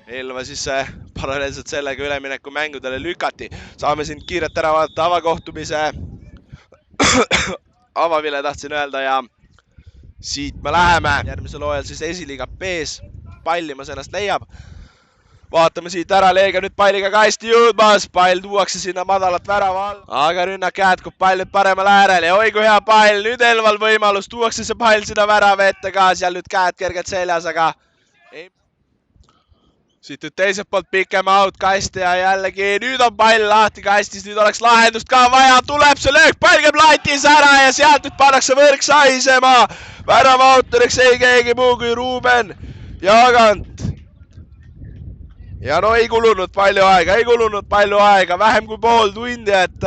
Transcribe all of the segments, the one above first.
Elva siis paralleelselt sellega ülemineku mängudele lükati. Saame siin kiirelt ära vaadata avakohtumise. Avavile tahtsin öelda ja siit me läheme. Järgmisel hooajal siis esiliiga B-s pallimas ennast leiab. Vaatame siit ära, Leegia nüüd palliga ka hästi jõudmas. Pall tuuakse sinna madalat värava all. Aga rünnak jätkub, pall nüüd paremal äärel ja oi kui hea pall. Nüüd Elval võimalus, tuuakse see pall sinna värava ette ka. Seal nüüd käed kergelt seljas, aga ei. Siit nüüd teiselt poolt pikem out kasti ja jällegi nüüd on pall lahti kastis. Nüüd oleks lahendust ka vaja. Tuleb see löök, pall käib latis ära ja sealt nüüd pannakse võrk saisema. Värava autoriks ei keegi muu kui Ruuben Jaagant. Ja no ei kulunud palju aega, vähem kui pool tundi, et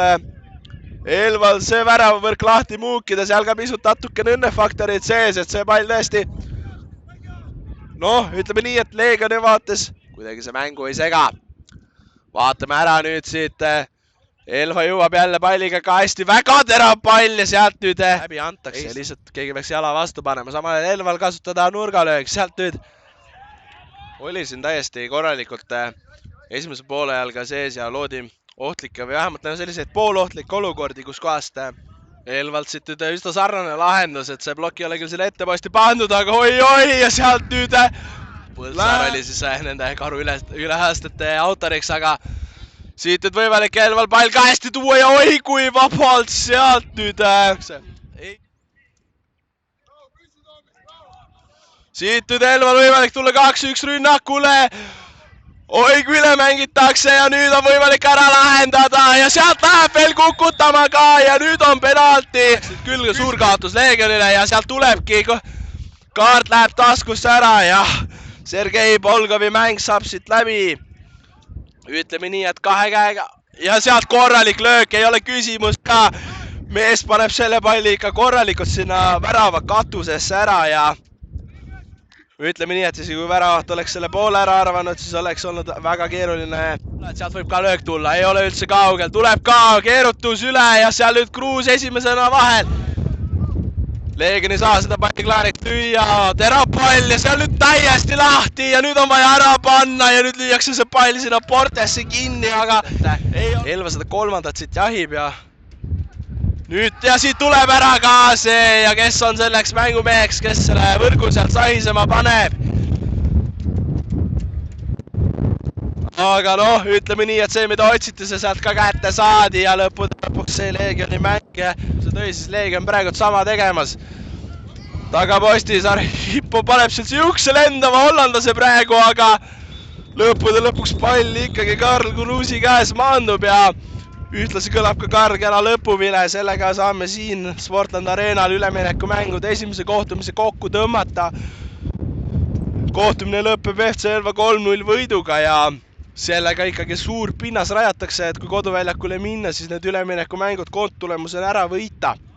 Elval see väravavõrk lahti muukida, seal ka pisut natukene õnnefaktorid sees, et see pall tõesti, noh, ütleme nii, et Leegioni vaates kuidagi see mängu ei sega. Vaatame ära nüüd siit, Elva jõuab jälle palliga ka hästi, väga terav pall ja sealt nüüd läbi antakse ja lihtsalt keegi peaks jala vastu panema, samal ajal Elval kasutada nurgalöök, sealt nüüd oli siin täiesti korralikult esimese poole ajal ka sees ja loodi ohtlikke või vähemalt selliseid poolohtlikke olukordi, kus kohast Elvalt siit nüüd üsna sarnane lahendus, et see plokk ei ole küll selle etteposti pandud, aga oi-oi ja sealt nüüd Põltsaar oli siis nende karu ülehästete autoriks, aga siit nüüd võimalik Elval pall ka hästi tuua ja oi kui vabalt sealt nüüd siit nüüd Elval võimalik tulla 2-1 rünnakule. Oi kui üle mängitakse ja nüüd on võimalik ära lahendada ja sealt läheb veel kukutama ka ja nüüd on penalti. Küll suur kaotus Leegionile ja sealt tulebki, kaart läheb taskusse ära ja Sergei Bolgovi mäng saab siit läbi. Ütleme nii, et kahe käega ja sealt korralik löök, ei ole küsimust ka. Mees paneb selle palli ikka korralikult sinna värava katusesse ära ja ütleme nii, et siis kui väravat oleks selle poole ära arvanud, siis oleks olnud väga keeruline. Sealt võib ka löök tulla, ei ole üldse kaugel. Tuleb ka keerutus üle ja seal nüüd Kruus esimesena vahel. Leegion ei saa seda palli klaariks lüüa. Terav pall ja seal nüüd täiesti lahti ja nüüd on vaja ära panna ja nüüd lüüakse see pall sinna Portesse kinni, aga Elva seda kolmandat siit jahib ja nüüd ja siit tuleb ära ka see ja kes on selleks mängumeheks, kes selle võrgu sealt sahisema paneb. Aga noh, ütleme nii, et see, mida otsiti, see sealt ka kätte saadi ja lõpuks see Leegioni mäng. See tõi siis Leegion praegu sama tegemas. Tagapostis Hippo paneb seal siukse lendava hollandase praegu, aga lõppude lõpuks pall ikkagi Karl Kruusi käes maandub ja ühtlasi kõlab ka kargena lõpuvile, sellega saame siin Sportland Arenal ülemineku mängud esimese kohtumise kokku tõmmata. Kohtumine lõpeb FC Elva 3-0 võiduga ja sellega ikkagi suur pinnas rajatakse, et kui koduväljakule minna, siis need ülemineku mängud koondtulemusena ära võita.